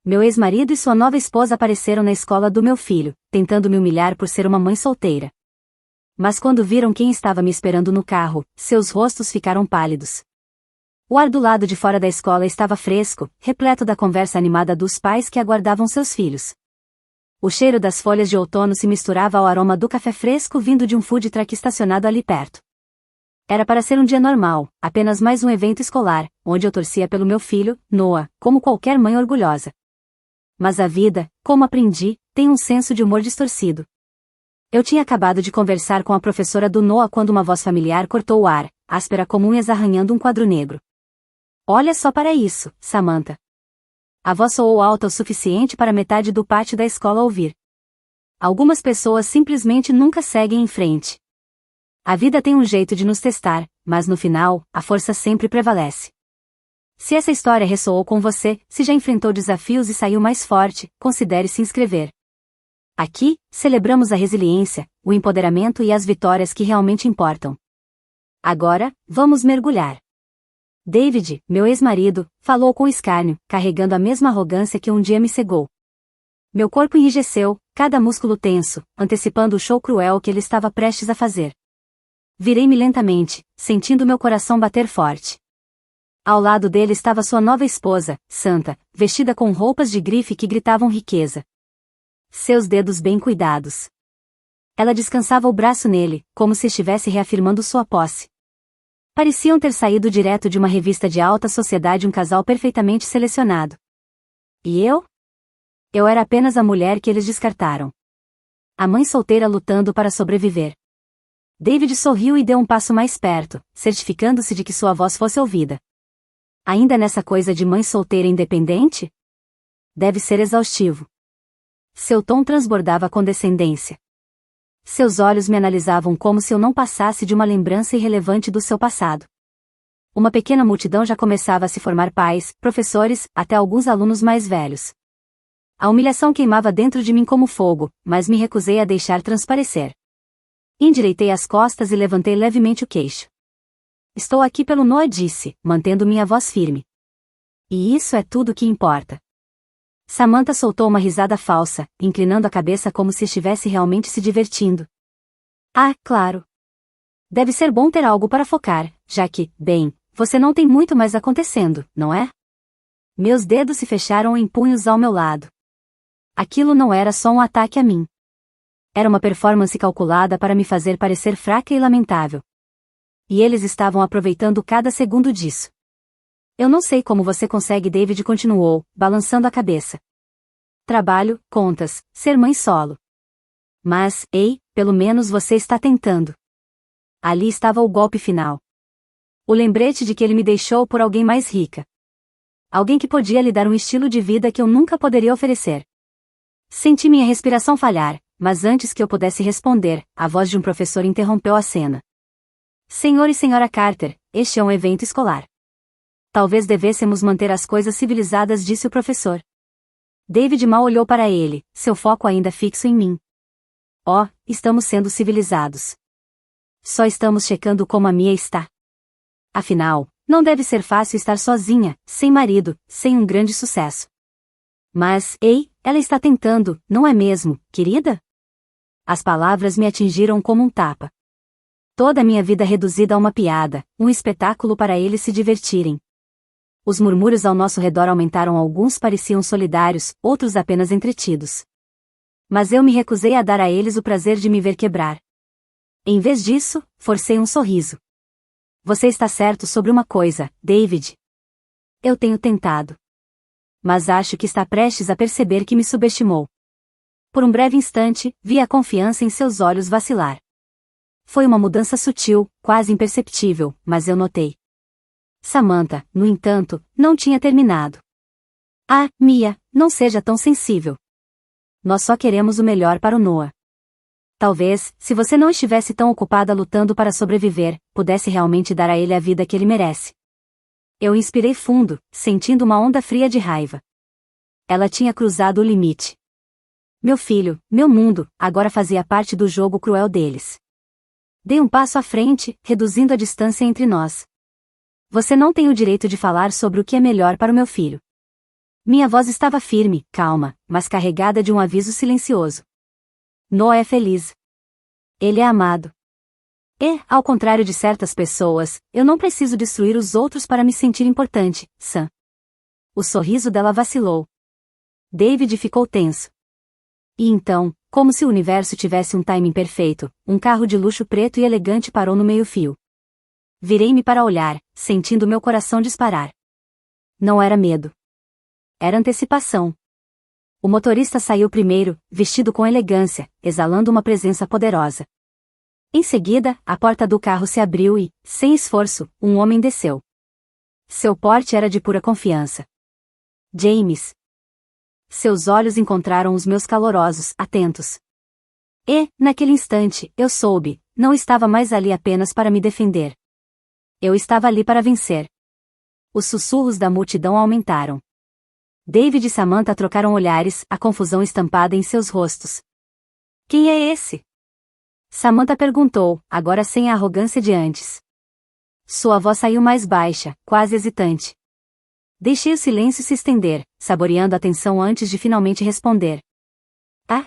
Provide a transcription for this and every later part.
Meu ex-marido e sua nova esposa apareceram na escola do meu filho, tentando me humilhar por ser uma mãe solteira. Mas quando viram quem estava me esperando no carro, seus rostos ficaram pálidos. O ar do lado de fora da escola estava fresco, repleto da conversa animada dos pais que aguardavam seus filhos. O cheiro das folhas de outono se misturava ao aroma do café fresco vindo de um food truck estacionado ali perto. Era para ser um dia normal, apenas mais um evento escolar, onde eu torcia pelo meu filho, Noah, como qualquer mãe orgulhosa. Mas a vida, como aprendi, tem um senso de humor distorcido. Eu tinha acabado de conversar com a professora do Noah quando uma voz familiar cortou o ar, áspera como unhas arranhando um quadro negro. Olha só para isso, Samantha. A voz soou alta o suficiente para metade do pátio da escola ouvir. Algumas pessoas simplesmente nunca seguem em frente. A vida tem um jeito de nos testar, mas no final, a força sempre prevalece. Se essa história ressoou com você, se já enfrentou desafios e saiu mais forte, considere se inscrever. Aqui, celebramos a resiliência, o empoderamento e as vitórias que realmente importam. Agora, vamos mergulhar. David, meu ex-marido, falou com escárnio, carregando a mesma arrogância que um dia me cegou. Meu corpo enrijeceu, cada músculo tenso, antecipando o show cruel que ele estava prestes a fazer. Virei-me lentamente, sentindo meu coração bater forte. Ao lado dele estava sua nova esposa, Santa, vestida com roupas de grife que gritavam riqueza. Seus dedos bem cuidados. Ela descansava o braço nele, como se estivesse reafirmando sua posse. Pareciam ter saído direto de uma revista de alta sociedade, um casal perfeitamente selecionado. E eu? Eu era apenas a mulher que eles descartaram. A mãe solteira lutando para sobreviver. David sorriu e deu um passo mais perto, certificando-se de que sua voz fosse ouvida. Ainda nessa coisa de mãe solteira independente? Deve ser exaustivo. Seu tom transbordava condescendência. Seus olhos me analisavam como se eu não passasse de uma lembrança irrelevante do seu passado. Uma pequena multidão já começava a se formar, pais, professores, até alguns alunos mais velhos. A humilhação queimava dentro de mim como fogo, mas me recusei a deixar transparecer. Endireitei as costas e levantei levemente o queixo. Estou aqui pelo Noah, disse, mantendo minha voz firme. E isso é tudo que importa. Samantha soltou uma risada falsa, inclinando a cabeça como se estivesse realmente se divertindo. Ah, claro. Deve ser bom ter algo para focar, já que, bem, você não tem muito mais acontecendo, não é? Meus dedos se fecharam em punhos ao meu lado. Aquilo não era só um ataque a mim. Era uma performance calculada para me fazer parecer fraca e lamentável. E eles estavam aproveitando cada segundo disso. Eu não sei como você consegue, David continuou, balançando a cabeça. Trabalho, contas, ser mãe solo. Mas, ei, pelo menos você está tentando. Ali estava o golpe final. O lembrete de que ele me deixou por alguém mais rica. Alguém que podia lhe dar um estilo de vida que eu nunca poderia oferecer. Senti minha respiração falhar, mas antes que eu pudesse responder, a voz de um professor interrompeu a cena. Senhor e senhora Carter, este é um evento escolar. Talvez devêssemos manter as coisas civilizadas, disse o professor. David mal olhou para ele, seu foco ainda fixo em mim. Oh, estamos sendo civilizados. Só estamos checando como a Mia está. Afinal, não deve ser fácil estar sozinha, sem marido, sem um grande sucesso. Mas, ei, ela está tentando, não é mesmo, querida? As palavras me atingiram como um tapa. Toda a minha vida reduzida a uma piada, um espetáculo para eles se divertirem. Os murmúrios ao nosso redor aumentaram, alguns pareciam solidários, outros apenas entretidos. Mas eu me recusei a dar a eles o prazer de me ver quebrar. Em vez disso, forcei um sorriso. Você está certo sobre uma coisa, David. Eu tenho tentado. Mas acho que está prestes a perceber que me subestimou. Por um breve instante, vi a confiança em seus olhos vacilar. Foi uma mudança sutil, quase imperceptível, mas eu notei. Samantha, no entanto, não tinha terminado. Ah, Mia, não seja tão sensível. Nós só queremos o melhor para o Noah. Talvez, se você não estivesse tão ocupada lutando para sobreviver, pudesse realmente dar a ele a vida que ele merece. Eu inspirei fundo, sentindo uma onda fria de raiva. Ela tinha cruzado o limite. Meu filho, meu mundo, agora fazia parte do jogo cruel deles. Dei um passo à frente, reduzindo a distância entre nós. Você não tem o direito de falar sobre o que é melhor para o meu filho. Minha voz estava firme, calma, mas carregada de um aviso silencioso. Noah é feliz. Ele é amado. E, ao contrário de certas pessoas, eu não preciso destruir os outros para me sentir importante, Sam. O sorriso dela vacilou. David ficou tenso. E então, como se o universo tivesse um timing perfeito, um carro de luxo preto e elegante parou no meio-fio. Virei-me para olhar, sentindo meu coração disparar. Não era medo. Era antecipação. O motorista saiu primeiro, vestido com elegância, exalando uma presença poderosa. Em seguida, a porta do carro se abriu e, sem esforço, um homem desceu. Seu porte era de pura confiança. James. Seus olhos encontraram os meus calorosos, atentos. E, naquele instante, eu soube, não estava mais ali apenas para me defender. Eu estava ali para vencer. Os sussurros da multidão aumentaram. David e Samantha trocaram olhares, a confusão estampada em seus rostos. Quem é esse? Samantha perguntou, agora sem a arrogância de antes. Sua voz saiu mais baixa, quase hesitante. Deixei o silêncio se estender, saboreando a tensão antes de finalmente responder. Ah?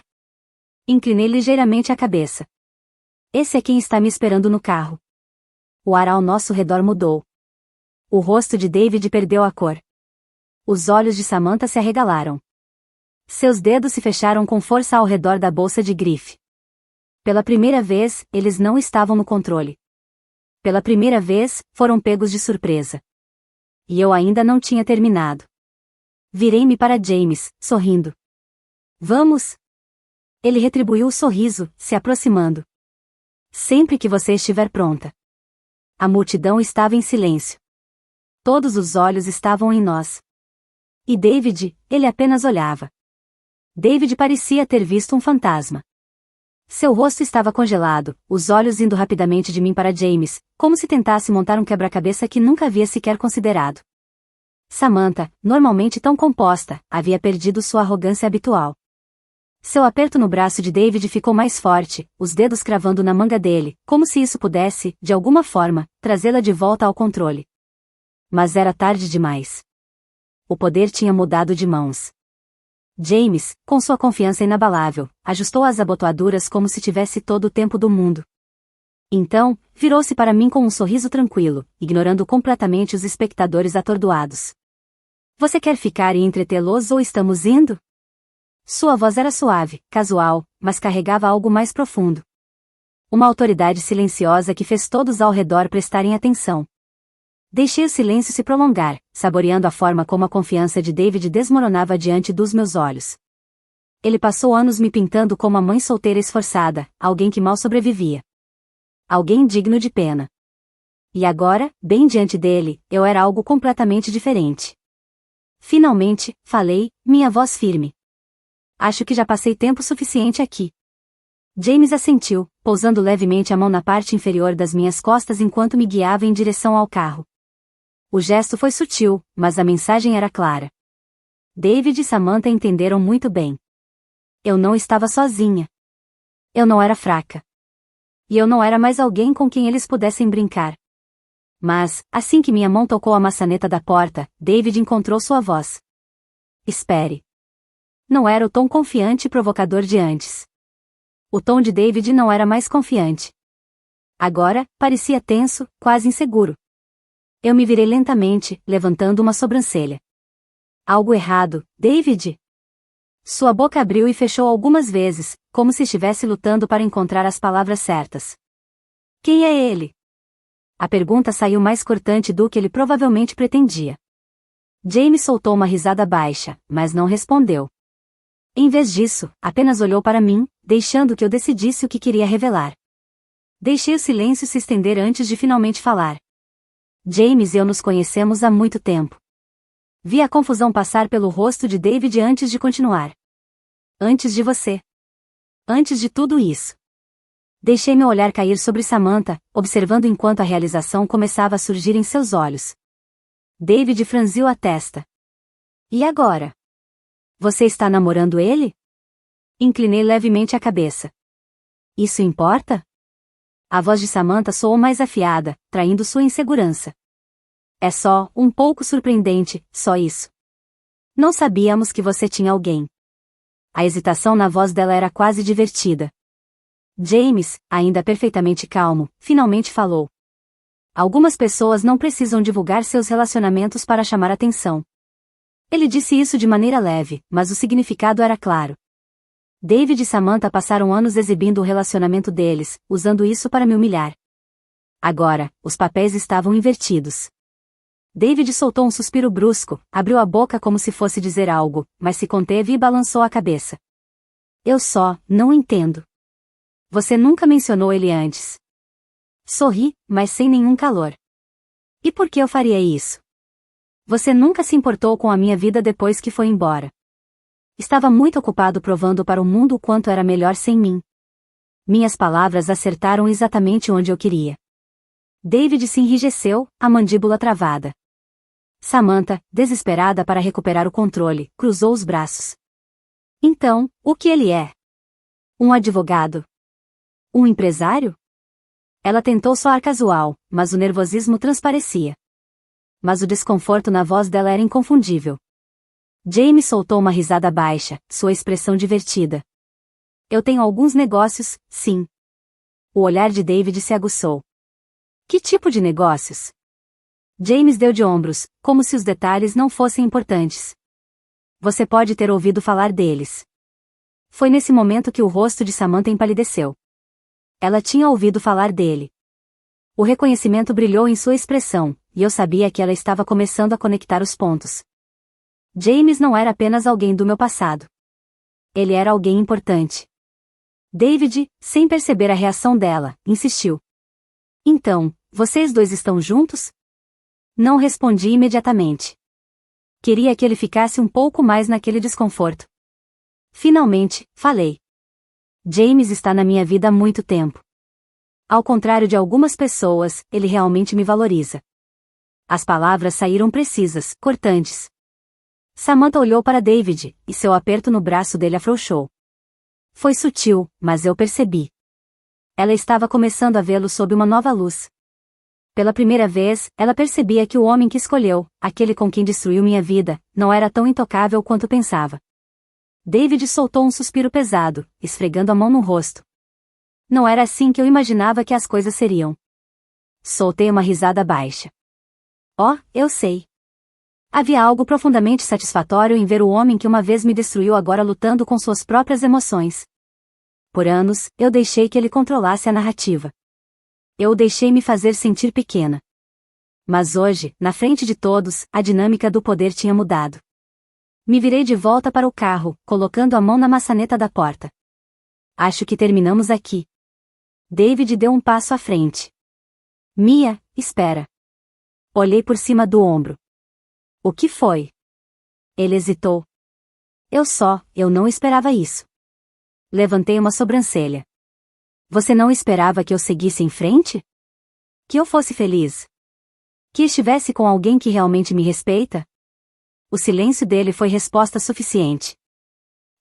Inclinei ligeiramente a cabeça. Esse é quem está me esperando no carro. O ar ao nosso redor mudou. O rosto de David perdeu a cor. Os olhos de Samantha se arregalaram. Seus dedos se fecharam com força ao redor da bolsa de grife. Pela primeira vez, eles não estavam no controle. Pela primeira vez, foram pegos de surpresa. E eu ainda não tinha terminado. Virei-me para James, sorrindo. Vamos? Ele retribuiu o sorriso, se aproximando. Sempre que você estiver pronta. A multidão estava em silêncio. Todos os olhos estavam em nós. E David, ele apenas olhava. David parecia ter visto um fantasma. Seu rosto estava congelado, os olhos indo rapidamente de mim para James, como se tentasse montar um quebra-cabeça que nunca havia sequer considerado. Samantha, normalmente tão composta, havia perdido sua arrogância habitual. Seu aperto no braço de David ficou mais forte, os dedos cravando na manga dele, como se isso pudesse, de alguma forma, trazê-la de volta ao controle. Mas era tarde demais. O poder tinha mudado de mãos. James, com sua confiança inabalável, ajustou as abotoaduras como se tivesse todo o tempo do mundo. Então, virou-se para mim com um sorriso tranquilo, ignorando completamente os espectadores atordoados. Você quer ficar e entretê-los ou estamos indo? Sua voz era suave, casual, mas carregava algo mais profundo. Uma autoridade silenciosa que fez todos ao redor prestarem atenção. Deixei o silêncio se prolongar, saboreando a forma como a confiança de David desmoronava diante dos meus olhos. Ele passou anos me pintando como a mãe solteira esforçada, alguém que mal sobrevivia. Alguém digno de pena. E agora, bem diante dele, eu era algo completamente diferente. Finalmente, falei, minha voz firme. Acho que já passei tempo suficiente aqui. James assentiu, pousando levemente a mão na parte inferior das minhas costas enquanto me guiava em direção ao carro. O gesto foi sutil, mas a mensagem era clara. David e Samantha entenderam muito bem. Eu não estava sozinha. Eu não era fraca. E eu não era mais alguém com quem eles pudessem brincar. Mas, assim que minha mão tocou a maçaneta da porta, David encontrou sua voz. Espere. Não era o tom confiante e provocador de antes. O tom de David não era mais confiante. Agora, parecia tenso, quase inseguro. Eu me virei lentamente, levantando uma sobrancelha. Algo errado, David? Sua boca abriu e fechou algumas vezes, como se estivesse lutando para encontrar as palavras certas. Quem é ele? A pergunta saiu mais cortante do que ele provavelmente pretendia. James soltou uma risada baixa, mas não respondeu. Em vez disso, apenas olhou para mim, deixando que eu decidisse o que queria revelar. Deixei o silêncio se estender antes de finalmente falar. James e eu nos conhecemos há muito tempo. Vi a confusão passar pelo rosto de David antes de continuar. Antes de você. Antes de tudo isso. Deixei meu olhar cair sobre Samantha, observando enquanto a realização começava a surgir em seus olhos. David franziu a testa. E agora? Você está namorando ele? Inclinei levemente a cabeça. Isso importa? A voz de Samantha soou mais afiada, traindo sua insegurança. É só, um pouco surpreendente, só isso. Não sabíamos que você tinha alguém. A hesitação na voz dela era quase divertida. James, ainda perfeitamente calmo, finalmente falou. Algumas pessoas não precisam divulgar seus relacionamentos para chamar atenção. Ele disse isso de maneira leve, mas o significado era claro. David e Samantha passaram anos exibindo o relacionamento deles, usando isso para me humilhar. Agora, os papéis estavam invertidos. David soltou um suspiro brusco, abriu a boca como se fosse dizer algo, mas se conteve e balançou a cabeça. Eu só, não entendo. Você nunca mencionou ele antes. Sorri, mas sem nenhum calor. E por que eu faria isso? Você nunca se importou com a minha vida depois que foi embora. Estava muito ocupado provando para o mundo o quanto era melhor sem mim. Minhas palavras acertaram exatamente onde eu queria. David se enrijeceu, a mandíbula travada. Samantha, desesperada para recuperar o controle, cruzou os braços. Então, o que ele é? Um advogado? Um empresário? Ela tentou soar casual, mas o nervosismo transparecia. Mas o desconforto na voz dela era inconfundível. James soltou uma risada baixa, sua expressão divertida. Eu tenho alguns negócios, sim. O olhar de David se aguçou. Que tipo de negócios? James deu de ombros, como se os detalhes não fossem importantes. Você pode ter ouvido falar deles. Foi nesse momento que o rosto de Samantha empalideceu. Ela tinha ouvido falar dele. O reconhecimento brilhou em sua expressão, e eu sabia que ela estava começando a conectar os pontos. James não era apenas alguém do meu passado. Ele era alguém importante. David, sem perceber a reação dela, insistiu. Então, vocês dois estão juntos? Não respondi imediatamente. Queria que ele ficasse um pouco mais naquele desconforto. Finalmente, falei. James está na minha vida há muito tempo. Ao contrário de algumas pessoas, ele realmente me valoriza. As palavras saíram precisas, cortantes. Samantha olhou para David, e seu aperto no braço dele afrouxou. Foi sutil, mas eu percebi. Ela estava começando a vê-lo sob uma nova luz. Pela primeira vez, ela percebia que o homem que escolheu, aquele com quem destruiu minha vida, não era tão intocável quanto pensava. David soltou um suspiro pesado, esfregando a mão no rosto. Não era assim que eu imaginava que as coisas seriam. Soltei uma risada baixa. Oh, eu sei. Havia algo profundamente satisfatório em ver o homem que uma vez me destruiu agora lutando com suas próprias emoções. Por anos, eu deixei que ele controlasse a narrativa. Eu o deixei me fazer sentir pequena. Mas hoje, na frente de todos, a dinâmica do poder tinha mudado. Me virei de volta para o carro, colocando a mão na maçaneta da porta. Acho que terminamos aqui. David deu um passo à frente. Mia, espera. Olhei por cima do ombro. O que foi? Ele hesitou. Eu não esperava isso. Levantei uma sobrancelha. Você não esperava que eu seguisse em frente? Que eu fosse feliz? Que estivesse com alguém que realmente me respeita? O silêncio dele foi resposta suficiente.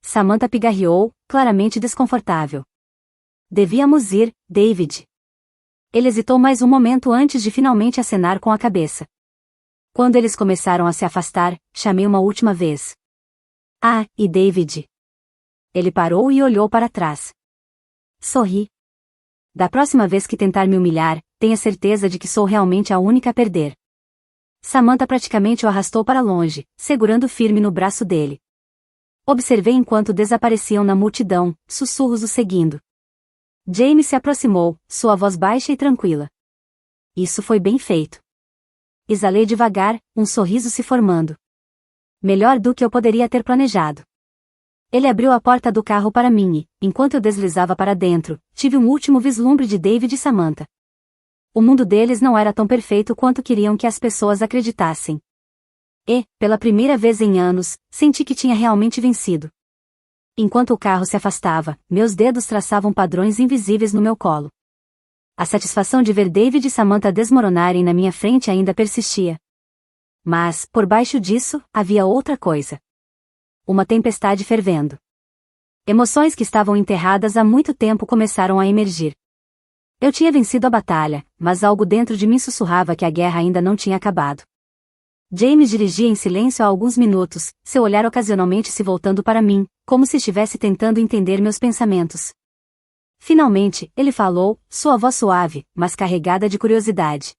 Samantha pigarreou, claramente desconfortável. Devíamos ir, David. Ele hesitou mais um momento antes de finalmente acenar com a cabeça. Quando eles começaram a se afastar, chamei uma última vez. Ah, e David? Ele parou e olhou para trás. Sorri. Da próxima vez que tentar me humilhar, tenha certeza de que sou realmente a única a perder. Samantha praticamente o arrastou para longe, segurando firme no braço dele. Observei enquanto desapareciam na multidão, sussurros o seguindo. James se aproximou, sua voz baixa e tranquila. Isso foi bem feito. Exalei devagar, um sorriso se formando. Melhor do que eu poderia ter planejado. Ele abriu a porta do carro para mim e, enquanto eu deslizava para dentro, tive um último vislumbre de David e Samantha. O mundo deles não era tão perfeito quanto queriam que as pessoas acreditassem. E, pela primeira vez em anos, senti que tinha realmente vencido. Enquanto o carro se afastava, meus dedos traçavam padrões invisíveis no meu colo. A satisfação de ver David e Samantha desmoronarem na minha frente ainda persistia. Mas, por baixo disso, havia outra coisa. Uma tempestade fervendo. Emoções que estavam enterradas há muito tempo começaram a emergir. Eu tinha vencido a batalha, mas algo dentro de mim sussurrava que a guerra ainda não tinha acabado. James dirigia em silêncio há alguns minutos, seu olhar ocasionalmente se voltando para mim, como se estivesse tentando entender meus pensamentos. Finalmente, ele falou, sua voz suave, mas carregada de curiosidade.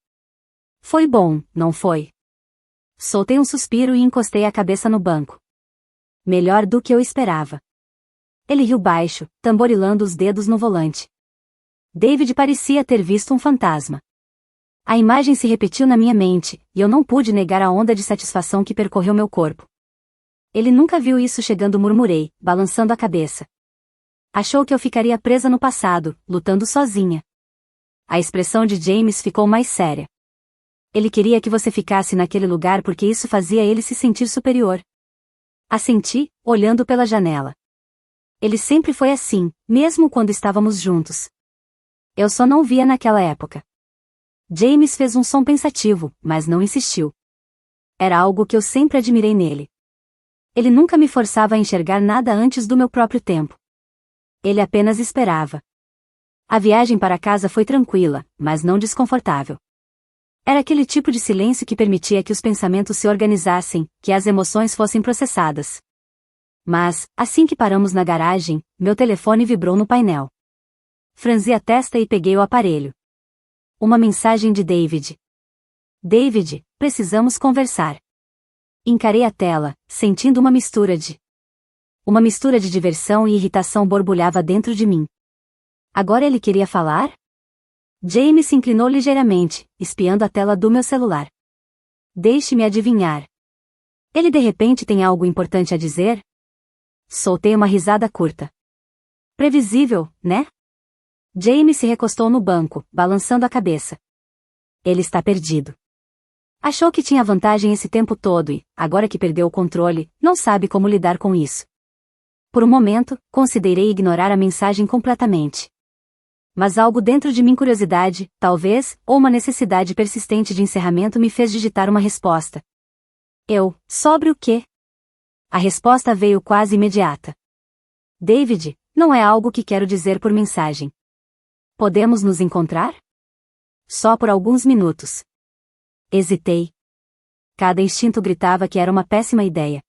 Foi bom, não foi? Soltei um suspiro e encostei a cabeça no banco. Melhor do que eu esperava. Ele riu baixo, tamborilando os dedos no volante. David parecia ter visto um fantasma. A imagem se repetiu na minha mente, e eu não pude negar a onda de satisfação que percorreu meu corpo. Ele nunca viu isso chegando, murmurei, balançando a cabeça. Achou que eu ficaria presa no passado, lutando sozinha. A expressão de James ficou mais séria. Ele queria que você ficasse naquele lugar porque isso fazia ele se sentir superior. Assenti, olhando pela janela. Ele sempre foi assim, mesmo quando estávamos juntos. Eu só não via naquela época. James fez um som pensativo, mas não insistiu. Era algo que eu sempre admirei nele. Ele nunca me forçava a enxergar nada antes do meu próprio tempo. Ele apenas esperava. A viagem para casa foi tranquila, mas não desconfortável. Era aquele tipo de silêncio que permitia que os pensamentos se organizassem, que as emoções fossem processadas. Mas, assim que paramos na garagem, meu telefone vibrou no painel. Franzi a testa e peguei o aparelho. Uma mensagem de David. David, precisamos conversar. Encarei a tela, sentindo uma mistura de diversão e irritação borbulhava dentro de mim. Agora ele queria falar? James se inclinou ligeiramente, espiando a tela do meu celular. Deixe-me adivinhar. Ele de repente tem algo importante a dizer? Soltei uma risada curta. Previsível, né? James se recostou no banco, balançando a cabeça. Ele está perdido. Achou que tinha vantagem esse tempo todo e, agora que perdeu o controle, não sabe como lidar com isso. Por um momento, considerei ignorar a mensagem completamente. Mas algo dentro de mim, curiosidade, talvez, ou uma necessidade persistente de encerramento me fez digitar uma resposta. Sobre o quê? A resposta veio quase imediata. David, não é algo que quero dizer por mensagem. Podemos nos encontrar? Só por alguns minutos. Hesitei. Cada instinto gritava que era uma péssima ideia.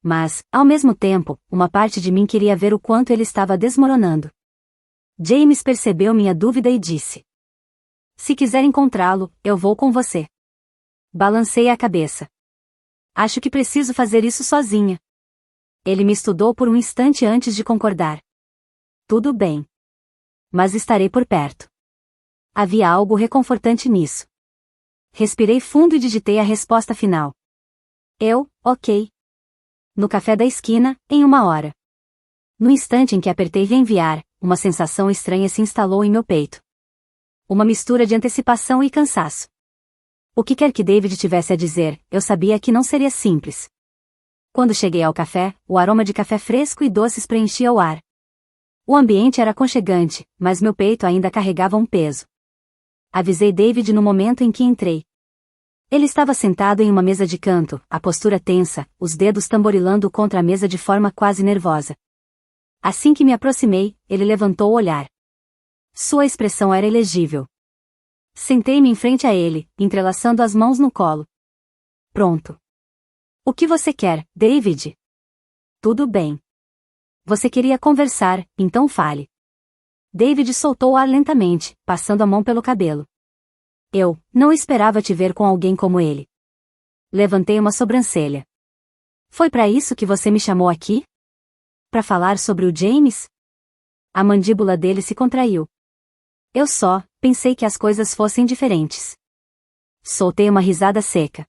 Mas, ao mesmo tempo, uma parte de mim queria ver o quanto ele estava desmoronando. James percebeu minha dúvida e disse: se quiser encontrá-lo, eu vou com você. Balancei a cabeça. Acho que preciso fazer isso sozinha. Ele me estudou por um instante antes de concordar. Tudo bem. Mas estarei por perto. Havia algo reconfortante nisso. Respirei fundo e digitei a resposta final. Ok. No café da esquina, em 1 hora. No instante em que apertei enviar, uma sensação estranha se instalou em meu peito. Uma mistura de antecipação e cansaço. O que quer que David tivesse a dizer, eu sabia que não seria simples. Quando cheguei ao café, o aroma de café fresco e doces preenchia o ar. O ambiente era aconchegante, mas meu peito ainda carregava um peso. Avisei David no momento em que entrei. Ele estava sentado em uma mesa de canto, a postura tensa, os dedos tamborilando contra a mesa de forma quase nervosa. Assim que me aproximei, ele levantou o olhar. Sua expressão era ilegível. Sentei-me em frente a ele, entrelaçando as mãos no colo. Pronto. O que você quer, David? Tudo bem. Você queria conversar, então fale. David soltou o ar lentamente, passando a mão pelo cabelo. Eu não esperava te ver com alguém como ele. Levantei uma sobrancelha. Foi para isso que você me chamou aqui? Para falar sobre o James? A mandíbula dele se contraiu. Eu só pensei que as coisas fossem diferentes. Soltei uma risada seca.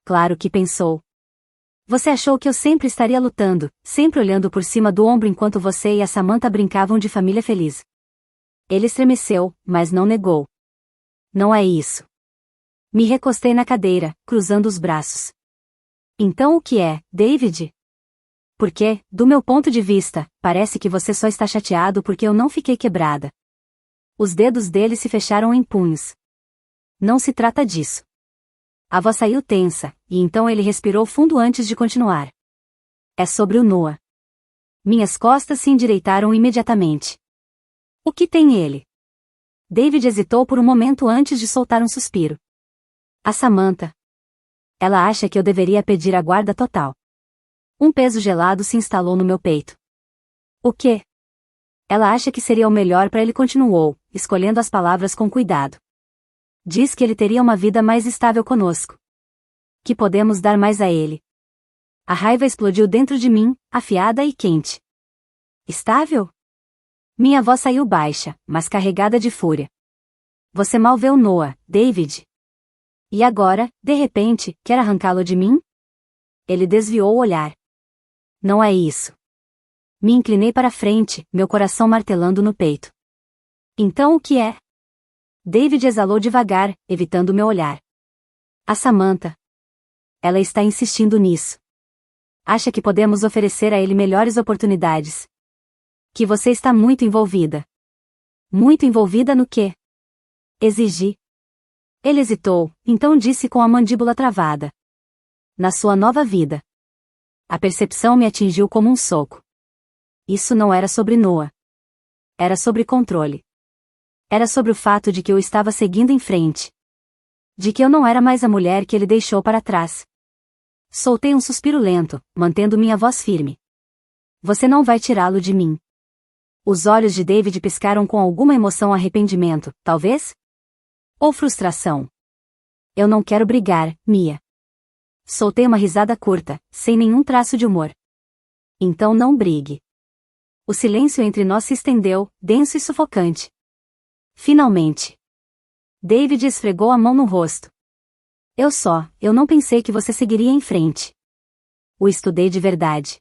Claro que pensou. Você achou que eu sempre estaria lutando, sempre olhando por cima do ombro enquanto você e a Samantha brincavam de família feliz. Ele estremeceu, mas não negou. Não é isso. Me recostei na cadeira, cruzando os braços. Então o que é, David? Porque, do meu ponto de vista, parece que você só está chateado porque eu não fiquei quebrada. Os dedos dele se fecharam em punhos. Não se trata disso. A voz saiu tensa, e então ele respirou fundo antes de continuar. É sobre o Noah. Minhas costas se endireitaram imediatamente. O que tem ele? David hesitou por um momento antes de soltar um suspiro. A Samantha. Ela acha que eu deveria pedir a guarda total. Um peso gelado se instalou no meu peito. O quê? Ela acha que seria o melhor para ele, continuou, escolhendo as palavras com cuidado. Diz que ele teria uma vida mais estável conosco. Que podemos dar mais a ele. A raiva explodiu dentro de mim, afiada e quente. Estável? Minha voz saiu baixa, mas carregada de fúria. Você mal vê o Noah, David. E agora, de repente, quer arrancá-lo de mim? Ele desviou o olhar. Não é isso. Me inclinei para frente, meu coração martelando no peito. Então o que é? David exalou devagar, evitando meu olhar. A Samantha. Ela está insistindo nisso. Acha que podemos oferecer a ele melhores oportunidades. Que você está muito envolvida. Muito envolvida no quê? Exigi. Ele hesitou, então disse com a mandíbula travada. Na sua nova vida. A percepção me atingiu como um soco. Isso não era sobre Noah. Era sobre controle. Era sobre o fato de que eu estava seguindo em frente. De que eu não era mais a mulher que ele deixou para trás. Soltei um suspiro lento, mantendo minha voz firme. Você não vai tirá-lo de mim. Os olhos de David piscaram com alguma emoção, arrependimento, talvez? Ou frustração. Eu não quero brigar, Mia. Soltei uma risada curta, sem nenhum traço de humor. Então não brigue. O silêncio entre nós se estendeu, denso e sufocante. Finalmente. David esfregou a mão no rosto. Eu não pensei que você seguiria em frente. O estudei de verdade.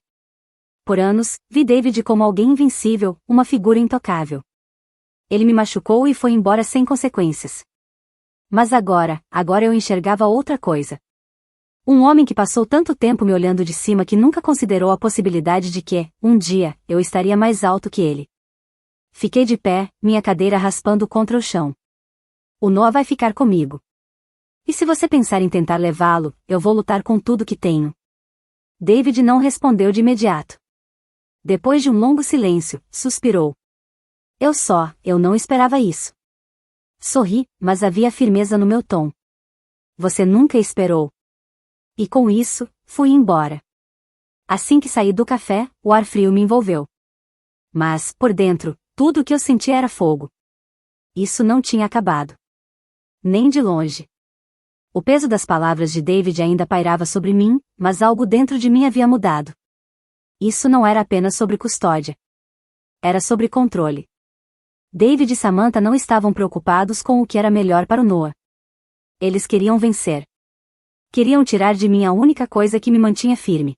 Por anos, vi David como alguém invencível, uma figura intocável. Ele me machucou e foi embora sem consequências. Mas agora eu enxergava outra coisa. Um homem que passou tanto tempo me olhando de cima que nunca considerou a possibilidade de que, um dia, eu estaria mais alto que ele. Fiquei de pé, minha cadeira raspando contra o chão. O Noah vai ficar comigo. E se você pensar em tentar levá-lo, eu vou lutar com tudo que tenho. David não respondeu de imediato. Depois de um longo silêncio, suspirou. Eu não esperava isso. Sorri, mas havia firmeza no meu tom. Você nunca esperou. E com isso, fui embora. Assim que saí do café, o ar frio me envolveu. Mas, por dentro, tudo o que eu senti era fogo. Isso não tinha acabado. Nem de longe. O peso das palavras de David ainda pairava sobre mim, mas algo dentro de mim havia mudado. Isso não era apenas sobre custódia. Era sobre controle. David e Samantha não estavam preocupados com o que era melhor para o Noah. Eles queriam vencer. Queriam tirar de mim a única coisa que me mantinha firme.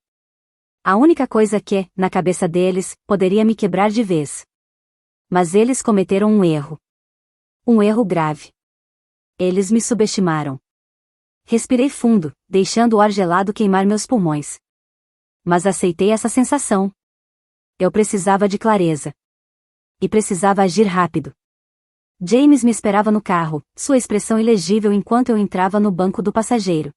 A única coisa que, na cabeça deles, poderia me quebrar de vez. Mas eles cometeram um erro. Um erro grave. Eles me subestimaram. Respirei fundo, deixando o ar gelado queimar meus pulmões. Mas aceitei essa sensação. Eu precisava de clareza. E precisava agir rápido. James me esperava no carro, sua expressão ilegível enquanto eu entrava no banco do passageiro.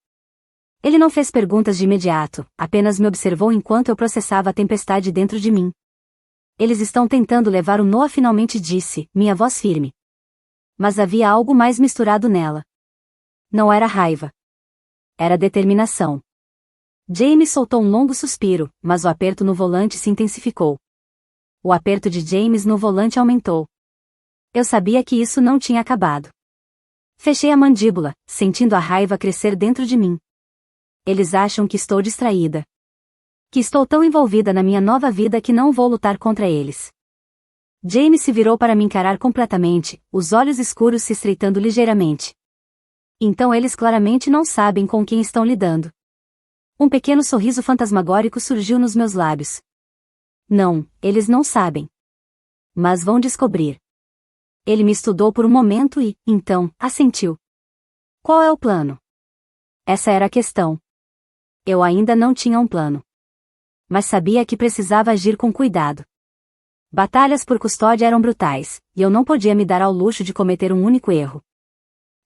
Ele não fez perguntas de imediato, apenas me observou enquanto eu processava a tempestade dentro de mim. Eles estão tentando levar o Noah, finalmente disse, minha voz firme. Mas havia algo mais misturado nela. Não era raiva. Era determinação. James soltou um longo suspiro, mas o aperto no volante se intensificou. O aperto de James no volante aumentou. Eu sabia que isso não tinha acabado. Fechei a mandíbula, sentindo a raiva crescer dentro de mim. Eles acham que estou distraída. Que estou tão envolvida na minha nova vida que não vou lutar contra eles. James se virou para me encarar completamente, os olhos escuros se estreitando ligeiramente. Então eles claramente não sabem com quem estão lidando. Um pequeno sorriso fantasmagórico surgiu nos meus lábios. Não, eles não sabem. Mas vão descobrir. Ele me estudou por um momento e, então, assentiu. Qual é o plano? Essa era a questão. Eu ainda não tinha um plano. Mas sabia que precisava agir com cuidado. Batalhas por custódia eram brutais, e eu não podia me dar ao luxo de cometer um único erro.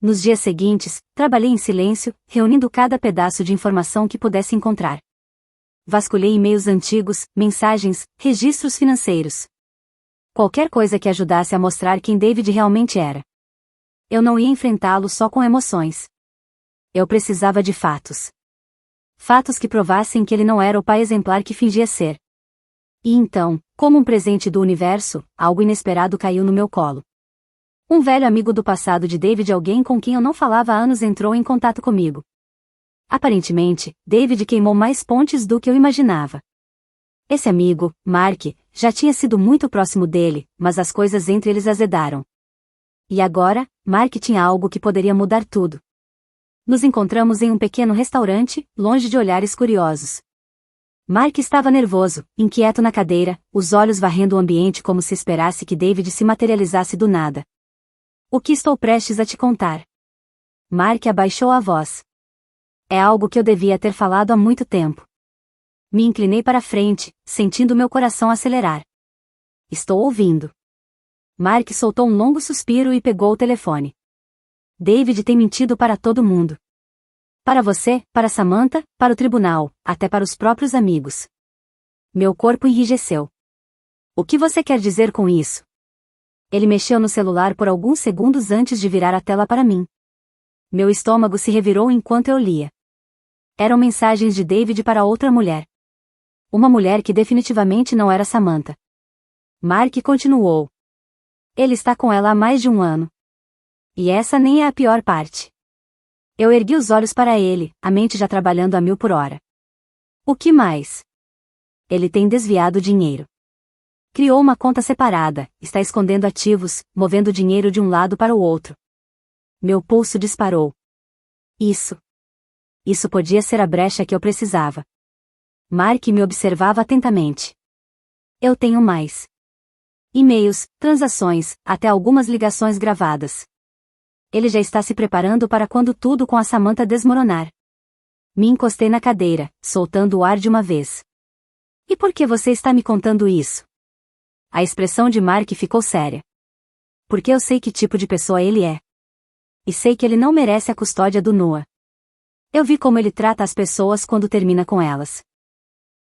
Nos dias seguintes, trabalhei em silêncio, reunindo cada pedaço de informação que pudesse encontrar. Vasculhei e-mails antigos, mensagens, registros financeiros. Qualquer coisa que ajudasse a mostrar quem David realmente era. Eu não ia enfrentá-lo só com emoções. Eu precisava de fatos. Fatos que provassem que ele não era o pai exemplar que fingia ser. E então, como um presente do universo, algo inesperado caiu no meu colo. Um velho amigo do passado de David, alguém com quem eu não falava há anos, entrou em contato comigo. Aparentemente, David queimou mais pontes do que eu imaginava. Esse amigo, Mark, já tinha sido muito próximo dele, mas as coisas entre eles azedaram. E agora, Mark tinha algo que poderia mudar tudo. Nos encontramos em um pequeno restaurante, longe de olhares curiosos. Mark estava nervoso, inquieto na cadeira, os olhos varrendo o ambiente como se esperasse que David se materializasse do nada. O que estou prestes a te contar? Mark abaixou a voz. É algo que eu devia ter falado há muito tempo. Me inclinei para a frente, sentindo meu coração acelerar. Estou ouvindo. Mark soltou um longo suspiro e pegou o telefone. David tem mentido para todo mundo. Para você, para Samantha, para o tribunal, até para os próprios amigos. Meu corpo enrijeceu. O que você quer dizer com isso? Ele mexeu no celular por alguns segundos antes de virar a tela para mim. Meu estômago se revirou enquanto eu lia. Eram mensagens de David para outra mulher. Uma mulher que definitivamente não era Samantha. Mark continuou. Ele está com ela há mais de um ano. E essa nem é a pior parte. Eu ergui os olhos para ele, a mente já trabalhando a 1000 por hora. O que mais? Ele tem desviado dinheiro. Criou uma conta separada, está escondendo ativos, movendo dinheiro de um lado para o outro. Meu pulso disparou. Isso podia ser a brecha que eu precisava. Mark me observava atentamente. Eu tenho mais. E-mails, transações, até algumas ligações gravadas. Ele já está se preparando para quando tudo com a Samantha desmoronar. Me encostei na cadeira, soltando o ar de uma vez. E por que você está me contando isso? A expressão de Mark ficou séria. Porque eu sei que tipo de pessoa ele é. E sei que ele não merece a custódia do Noah. Eu vi como ele trata as pessoas quando termina com elas.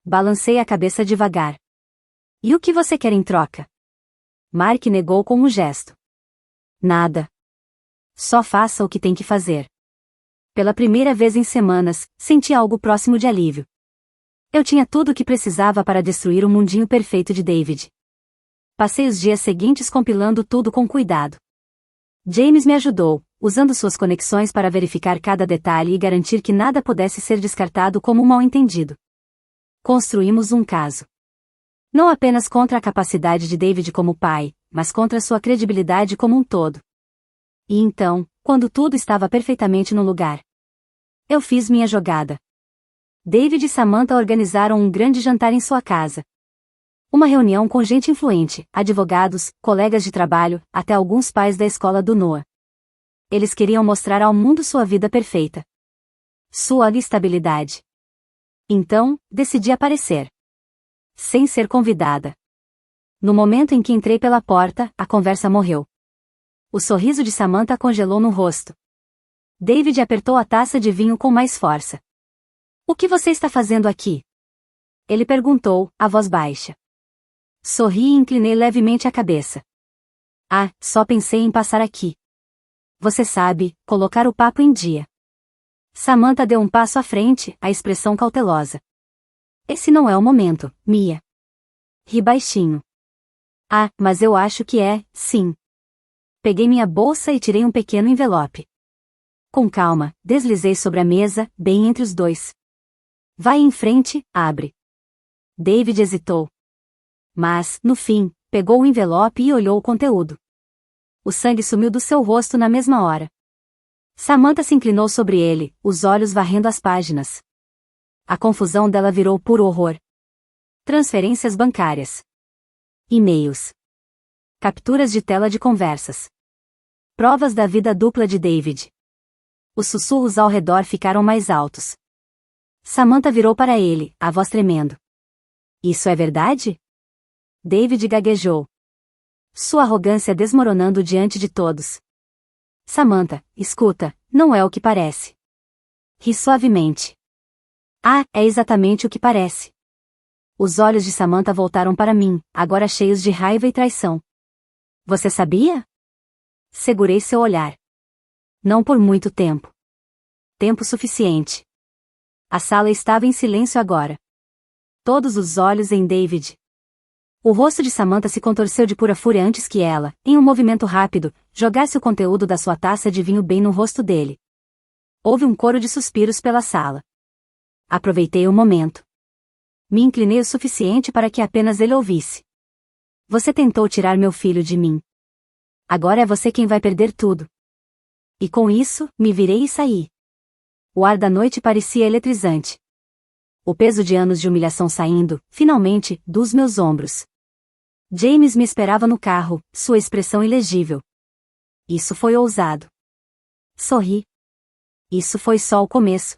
Balancei a cabeça devagar. E o que você quer em troca? Mark negou com um gesto. Nada. Só faça o que tem que fazer. Pela primeira vez em semanas, senti algo próximo de alívio. Eu tinha tudo o que precisava para destruir o mundinho perfeito de David. Passei os dias seguintes compilando tudo com cuidado. James me ajudou, usando suas conexões para verificar cada detalhe e garantir que nada pudesse ser descartado como um mal-entendido. Construímos um caso. Não apenas contra a capacidade de David como pai, mas contra sua credibilidade como um todo. E então, quando tudo estava perfeitamente no lugar, eu fiz minha jogada. David e Samantha organizaram um grande jantar em sua casa. Uma reunião com gente influente, advogados, colegas de trabalho, até alguns pais da escola do Noah. Eles queriam mostrar ao mundo sua vida perfeita. Sua estabilidade. Então, decidi aparecer. Sem ser convidada. No momento em que entrei pela porta, a conversa morreu. O sorriso de Samantha congelou no rosto. David apertou a taça de vinho com mais força. O que você está fazendo aqui? Ele perguntou, a voz baixa. Sorri e inclinei levemente a cabeça. Ah, só pensei em passar aqui. Você sabe, colocar o papo em dia. Samantha deu um passo à frente, a expressão cautelosa. Esse não é o momento, Mia. Ri baixinho. Ah, mas eu acho que é, sim. Peguei minha bolsa e tirei um pequeno envelope. Com calma, deslizei sobre a mesa, bem entre os dois. Vai em frente, abre. David hesitou. Mas, no fim, pegou o envelope e olhou o conteúdo. O sangue sumiu do seu rosto na mesma hora. Samantha se inclinou sobre ele, os olhos varrendo as páginas. A confusão dela virou puro horror. Transferências bancárias. E-mails. Capturas de tela de conversas. Provas da vida dupla de David. Os sussurros ao redor ficaram mais altos. Samantha virou para ele, a voz tremendo. Isso é verdade? David gaguejou. Sua arrogância desmoronando diante de todos. Samantha, escuta, não é o que parece. Ri suavemente. Ah, é exatamente o que parece. Os olhos de Samantha voltaram para mim, agora cheios de raiva e traição. Você sabia? Segurei seu olhar. Não por muito tempo. Tempo suficiente. A sala estava em silêncio agora. Todos os olhos em David. O rosto de Samantha se contorceu de pura fúria antes que ela, em um movimento rápido, jogasse o conteúdo da sua taça de vinho bem no rosto dele. Houve um coro de suspiros pela sala. Aproveitei o momento. Me inclinei o suficiente para que apenas ele ouvisse. Você tentou tirar meu filho de mim. Agora é você quem vai perder tudo. E com isso, me virei e saí. O ar da noite parecia eletrizante. O peso de anos de humilhação saindo, finalmente, dos meus ombros. James me esperava no carro, sua expressão ilegível. Isso foi ousado. Sorri. Isso foi só o começo.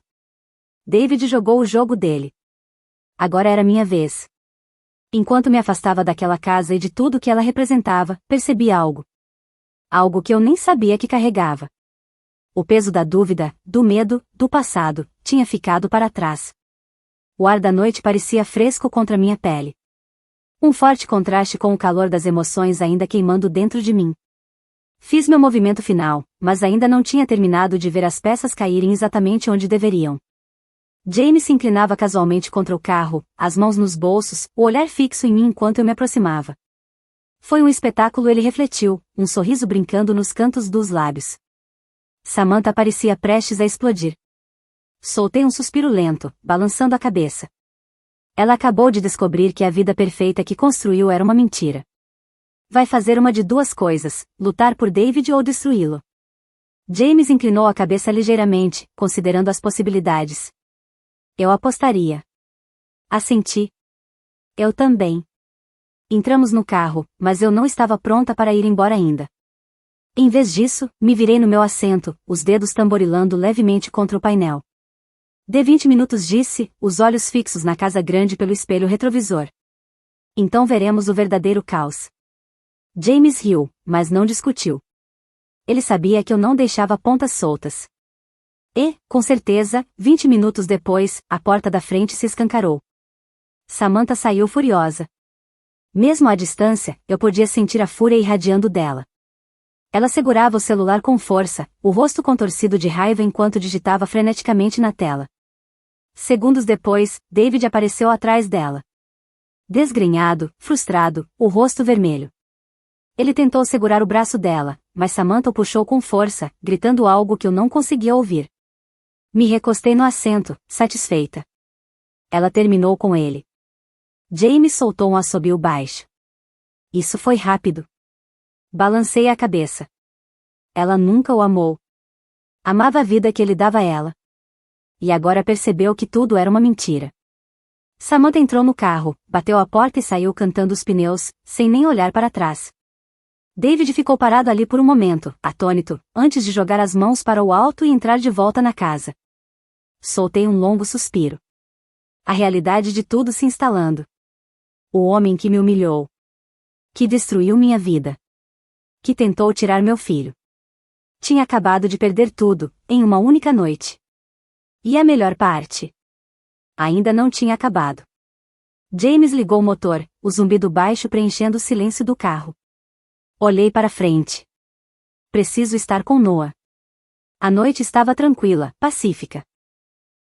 David jogou o jogo dele. Agora era minha vez. Enquanto me afastava daquela casa e de tudo que ela representava, percebi algo. Algo que eu nem sabia que carregava. O peso da dúvida, do medo, do passado, tinha ficado para trás. O ar da noite parecia fresco contra minha pele. Um forte contraste com o calor das emoções ainda queimando dentro de mim. Fiz meu movimento final, mas ainda não tinha terminado de ver as peças caírem exatamente onde deveriam. James se inclinava casualmente contra o carro, as mãos nos bolsos, o olhar fixo em mim enquanto eu me aproximava. Foi um espetáculo, ele refletiu, um sorriso brincando nos cantos dos lábios. Samantha parecia prestes a explodir. Soltei um suspiro lento, balançando a cabeça. Ela acabou de descobrir que a vida perfeita que construiu era uma mentira. Vai fazer uma de duas coisas, lutar por David ou destruí-lo. James inclinou a cabeça ligeiramente, considerando as possibilidades. Eu apostaria. Assenti. Eu também. Entramos no carro, mas eu não estava pronta para ir embora ainda. Em vez disso, me virei no meu assento, os dedos tamborilando levemente contra o painel. Dê 20 minutos, disse, os olhos fixos na casa grande pelo espelho retrovisor. Então veremos o verdadeiro caos. James riu, mas não discutiu. Ele sabia que eu não deixava pontas soltas. E, com certeza, 20 minutos depois, a porta da frente se escancarou. Samantha saiu furiosa. Mesmo à distância, eu podia sentir a fúria irradiando dela. Ela segurava o celular com força, o rosto contorcido de raiva enquanto digitava freneticamente na tela. Segundos depois, David apareceu atrás dela. Desgrenhado, frustrado, o rosto vermelho. Ele tentou segurar o braço dela, mas Samantha o puxou com força, gritando algo que eu não conseguia ouvir. Me recostei no assento, satisfeita. Ela terminou com ele. James soltou um assobio baixo. Isso foi rápido. Balancei a cabeça. Ela nunca o amou. Amava a vida que ele dava a ela. E agora percebeu que tudo era uma mentira. Samantha entrou no carro, bateu a porta e saiu cantando os pneus, sem nem olhar para trás. David ficou parado ali por um momento, atônito, antes de jogar as mãos para o alto e entrar de volta na casa. Soltei um longo suspiro. A realidade de tudo se instalando. O homem que me humilhou. Que destruiu minha vida. Que tentou tirar meu filho. Tinha acabado de perder tudo, em uma única noite. E a melhor parte? Ainda não tinha acabado. James ligou o motor, o zumbido baixo preenchendo o silêncio do carro. Olhei para frente. Preciso estar com Noah. A noite estava tranquila, pacífica.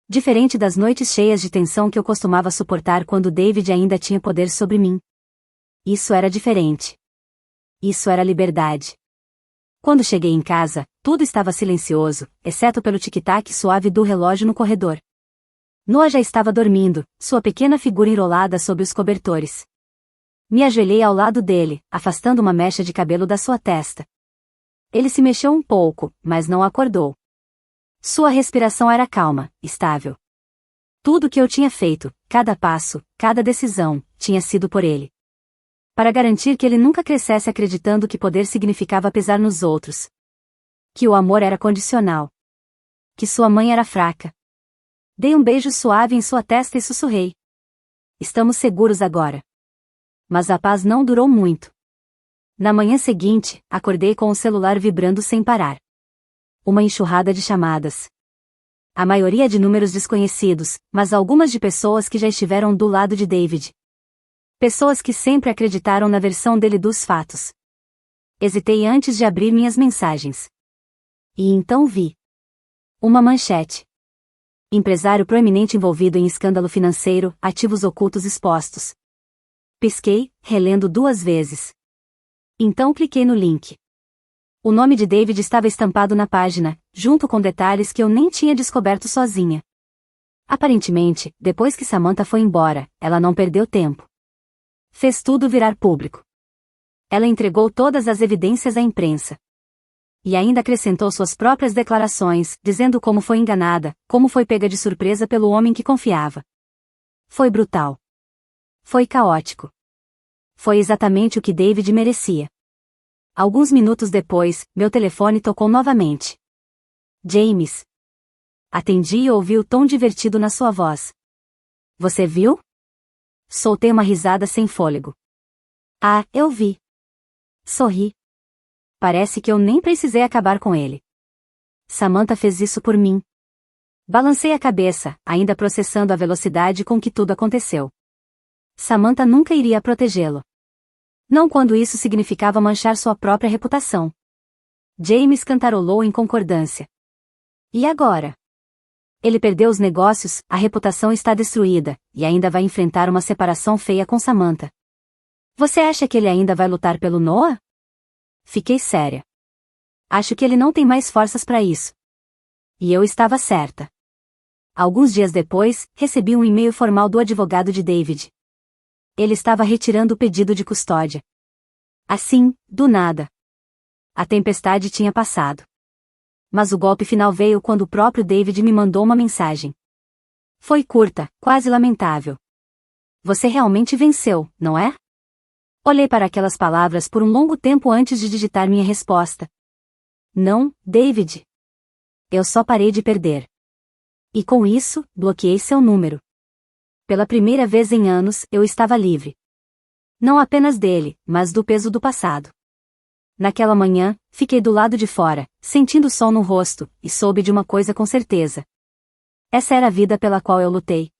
Diferente das noites cheias de tensão que eu costumava suportar quando David ainda tinha poder sobre mim. Isso era diferente. Isso era liberdade. Quando cheguei em casa, tudo estava silencioso, exceto pelo tic-tac suave do relógio no corredor. Noah já estava dormindo, sua pequena figura enrolada sob os cobertores. Me ajoelhei ao lado dele, afastando uma mecha de cabelo da sua testa. Ele se mexeu um pouco, mas não acordou. Sua respiração era calma, estável. Tudo o que eu tinha feito, cada passo, cada decisão, tinha sido por ele. Para garantir que ele nunca crescesse acreditando que poder significava pesar nos outros. Que o amor era condicional. Que sua mãe era fraca. Dei um beijo suave em sua testa e sussurrei. Estamos seguros agora. Mas a paz não durou muito. Na manhã seguinte, acordei com o celular vibrando sem parar. Uma enxurrada de chamadas. A maioria de números desconhecidos, mas algumas de pessoas que já estiveram do lado de David. Pessoas que sempre acreditaram na versão dele dos fatos. Hesitei antes de abrir minhas mensagens. E então vi. Uma manchete. Empresário proeminente envolvido em escândalo financeiro, ativos ocultos expostos. Pisquei, relendo 2 vezes. Então cliquei no link. O nome de David estava estampado na página, junto com detalhes que eu nem tinha descoberto sozinha. Aparentemente, depois que Samantha foi embora, ela não perdeu tempo. Fez tudo virar público. Ela entregou todas as evidências à imprensa. E ainda acrescentou suas próprias declarações, dizendo como foi enganada, como foi pega de surpresa pelo homem que confiava. Foi brutal. Foi caótico. Foi exatamente o que David merecia. Alguns minutos depois, meu telefone tocou novamente. James. Atendi e ouvi o tom divertido na sua voz. Você viu? Soltei uma risada sem fôlego. Ah, eu vi. Sorri. Parece que eu nem precisei acabar com ele. Samantha fez isso por mim. Balancei a cabeça, ainda processando a velocidade com que tudo aconteceu. Samantha nunca iria protegê-lo. Não quando isso significava manchar sua própria reputação. James cantarolou em concordância. E agora? Ele perdeu os negócios, a reputação está destruída, e ainda vai enfrentar uma separação feia com Samantha. Você acha que ele ainda vai lutar pelo Noah? Fiquei séria. Acho que ele não tem mais forças para isso. E eu estava certa. Alguns dias depois, recebi um e-mail formal do advogado de David. Ele estava retirando o pedido de custódia. Assim, do nada. A tempestade tinha passado. Mas o golpe final veio quando o próprio David me mandou uma mensagem. Foi curta, quase lamentável. Você realmente venceu, não é? Olhei para aquelas palavras por um longo tempo antes de digitar minha resposta. Não, David. Eu só parei de perder. E com isso, bloqueei seu número. Pela primeira vez em anos, eu estava livre. Não apenas dele, mas do peso do passado. Naquela manhã, fiquei do lado de fora, sentindo o sol no rosto, e soube de uma coisa com certeza. Essa era a vida pela qual eu lutei.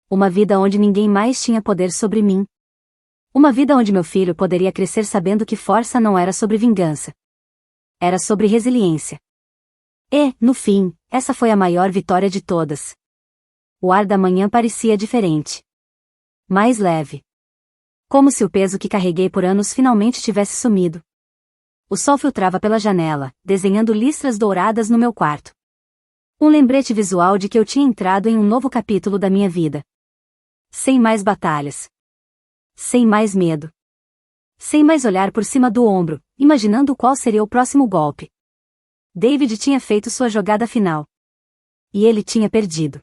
Uma vida onde ninguém mais tinha poder sobre mim. Uma vida onde meu filho poderia crescer sabendo que força não era sobre vingança. Era sobre resiliência. E, no fim, essa foi a maior vitória de todas. O ar da manhã parecia diferente. Mais leve. Como se o peso que carreguei por anos finalmente tivesse sumido. O sol filtrava pela janela, desenhando listras douradas no meu quarto. Um lembrete visual de que eu tinha entrado em um novo capítulo da minha vida. Sem mais batalhas. Sem mais medo. Sem mais olhar por cima do ombro, imaginando qual seria o próximo golpe. David tinha feito sua jogada final. E ele tinha perdido.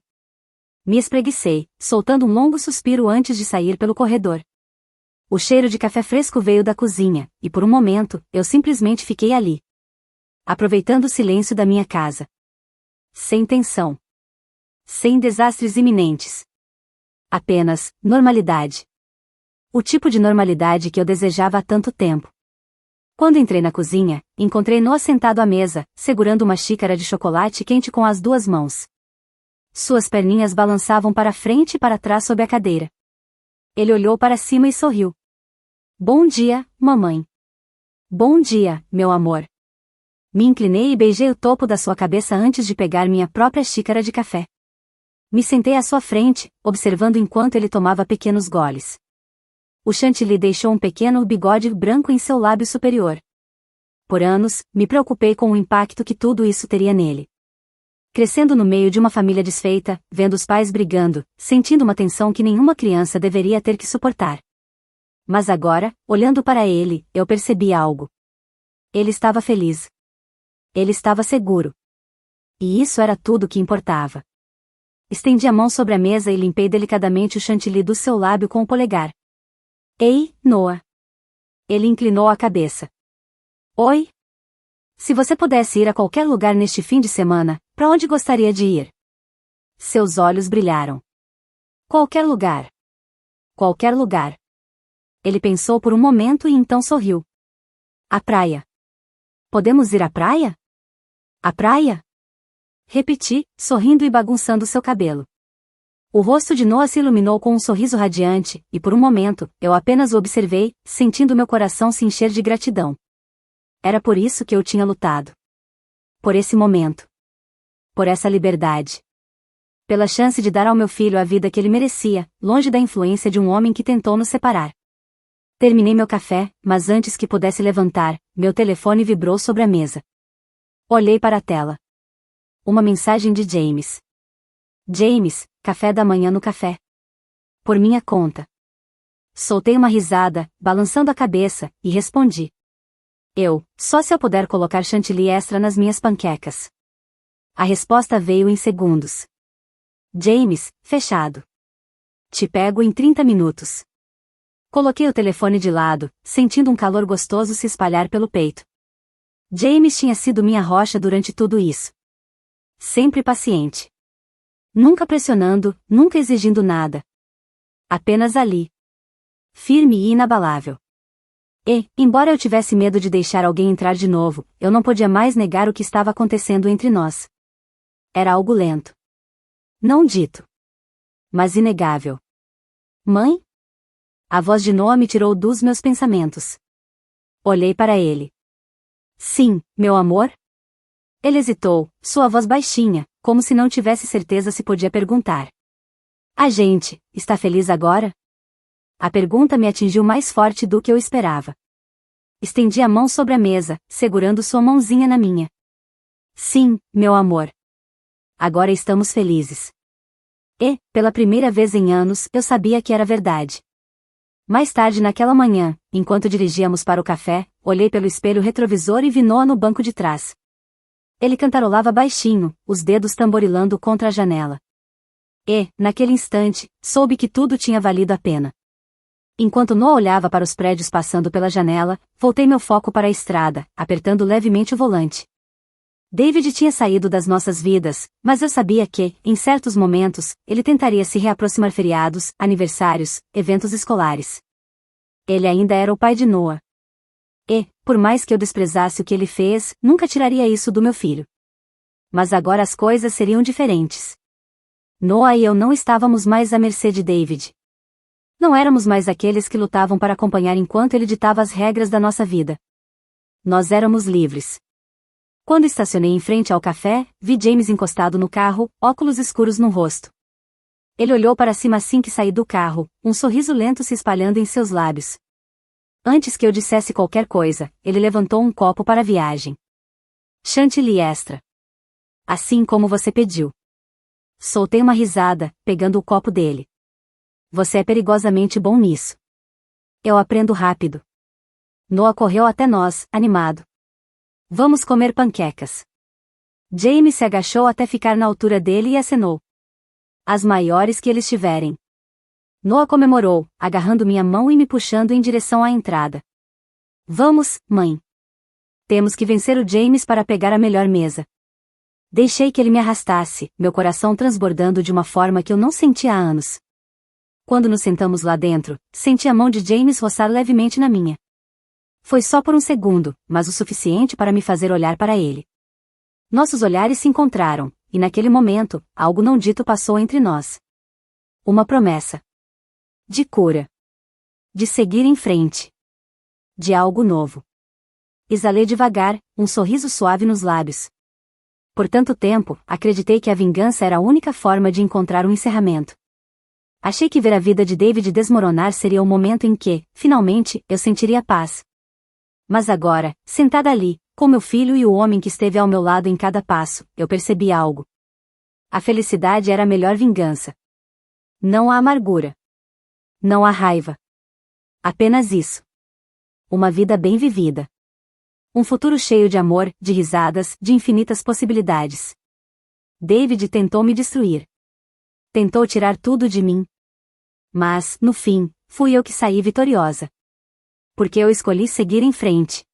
Me espreguicei, soltando um longo suspiro antes de sair pelo corredor. O cheiro de café fresco veio da cozinha, e por um momento, eu simplesmente fiquei ali. Aproveitando o silêncio da minha casa. Sem tensão. Sem desastres iminentes. Apenas, normalidade. O tipo de normalidade que eu desejava há tanto tempo. Quando entrei na cozinha, encontrei Noah sentado à mesa, segurando uma xícara de chocolate quente com as 2 mãos. Suas perninhas balançavam para frente e para trás sob a cadeira. Ele olhou para cima e sorriu. Bom dia, mamãe. Bom dia, meu amor. Me inclinei e beijei o topo da sua cabeça antes de pegar minha própria xícara de café. Me sentei à sua frente, observando enquanto ele tomava pequenos goles. O chantilly deixou um pequeno bigode branco em seu lábio superior. Por anos, me preocupei com o impacto que tudo isso teria nele. Crescendo no meio de uma família desfeita, vendo os pais brigando, sentindo uma tensão que nenhuma criança deveria ter que suportar. Mas agora, olhando para ele, eu percebi algo. Ele estava feliz. Ele estava seguro. E isso era tudo o que importava. Estendi a mão sobre a mesa e limpei delicadamente o chantilly do seu lábio com o polegar. Ei, Noah. Ele inclinou a cabeça. Oi? Se você pudesse ir a qualquer lugar neste fim de semana, para onde gostaria de ir? Seus olhos brilharam. Qualquer lugar. Qualquer lugar. Ele pensou por um momento e então sorriu. A praia. Podemos ir à praia? À praia? Repeti, sorrindo e bagunçando seu cabelo. O rosto de Noah se iluminou com um sorriso radiante, e por um momento, eu apenas o observei, sentindo meu coração se encher de gratidão. Era por isso que eu tinha lutado. Por esse momento. Por essa liberdade. pela chance de dar ao meu filho a vida que ele merecia, longe da influência de um homem que tentou nos separar. Terminei meu café, mas antes que pudesse levantar, meu telefone vibrou sobre a mesa. Olhei para a tela. Uma mensagem de James. James, café da manhã no café. Por minha conta. Soltei uma risada, balançando a cabeça, e respondi. Só se eu puder colocar chantilly extra nas minhas panquecas. A resposta veio em segundos. James, fechado. Te pego em 30 minutos. Coloquei o telefone de lado, sentindo um calor gostoso se espalhar pelo peito. James tinha sido minha rocha durante tudo isso. Sempre paciente. Nunca pressionando, nunca exigindo nada. Apenas ali. Firme e inabalável. E, embora eu tivesse medo de deixar alguém entrar de novo, eu não podia mais negar o que estava acontecendo entre nós. Era algo lento. Não dito. Mas inegável. Mãe? A voz de Noah me tirou dos meus pensamentos. Olhei para ele. Sim, meu amor? Ele hesitou, sua voz baixinha, como se não tivesse certeza se podia perguntar. A gente, está feliz agora? A pergunta me atingiu mais forte do que eu esperava. Estendi a mão sobre a mesa, segurando sua mãozinha na minha. Sim, meu amor. Agora estamos felizes. E, pela primeira vez em anos, eu sabia que era verdade. Mais tarde naquela manhã, enquanto dirigíamos para o café, olhei pelo espelho retrovisor e vi Noah no banco de trás. Ele cantarolava baixinho, os dedos tamborilando contra a janela. E, naquele instante, soube que tudo tinha valido a pena. Enquanto Noah olhava para os prédios passando pela janela, voltei meu foco para a estrada, apertando levemente o volante. David tinha saído das nossas vidas, mas eu sabia que, em certos momentos, ele tentaria se reaproximar feriados, aniversários, eventos escolares. Ele ainda era o pai de Noah. E, por mais que eu desprezasse o que ele fez, nunca tiraria isso do meu filho. Mas agora as coisas seriam diferentes. Noah e eu não estávamos mais à mercê de David. Não éramos mais aqueles que lutavam para acompanhar enquanto ele ditava as regras da nossa vida. Nós éramos livres. Quando estacionei em frente ao café, vi James encostado no carro, óculos escuros no rosto. Ele olhou para cima assim que saí do carro, um sorriso lento se espalhando em seus lábios. Antes que eu dissesse qualquer coisa, ele levantou um copo para a viagem. Chantilly extra. Assim como você pediu. Soltei uma risada, pegando o copo dele. Você é perigosamente bom nisso. Eu aprendo rápido. Noah correu até nós, animado. Vamos comer panquecas. James se agachou até ficar na altura dele e acenou. As maiores que eles tiverem. Noah comemorou, agarrando minha mão e me puxando em direção à entrada. Vamos, mãe. Temos que vencer o James para pegar a melhor mesa. Deixei que ele me arrastasse, meu coração transbordando de uma forma que eu não sentia há anos. Quando nos sentamos lá dentro, senti a mão de James roçar levemente na minha. Foi só por um segundo, mas o suficiente para me fazer olhar para ele. Nossos olhares se encontraram, e naquele momento, algo não dito passou entre nós. Uma promessa. De cura. De seguir em frente. De algo novo. Exalei devagar, um sorriso suave nos lábios. Por tanto tempo, acreditei que a vingança era a única forma de encontrar um encerramento. Achei que ver a vida de David desmoronar seria o momento em que, finalmente, eu sentiria paz. Mas agora, sentada ali, com meu filho e o homem que esteve ao meu lado em cada passo, eu percebi algo. A felicidade era a melhor vingança. Não a amargura. Não a raiva. Apenas isso. Uma vida bem vivida. Um futuro cheio de amor, de risadas, de infinitas possibilidades. David tentou me destruir. Tentou tirar tudo de mim. Mas, no fim, fui eu que saí vitoriosa. Porque eu escolhi seguir em frente.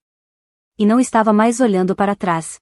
E não estava mais olhando para trás.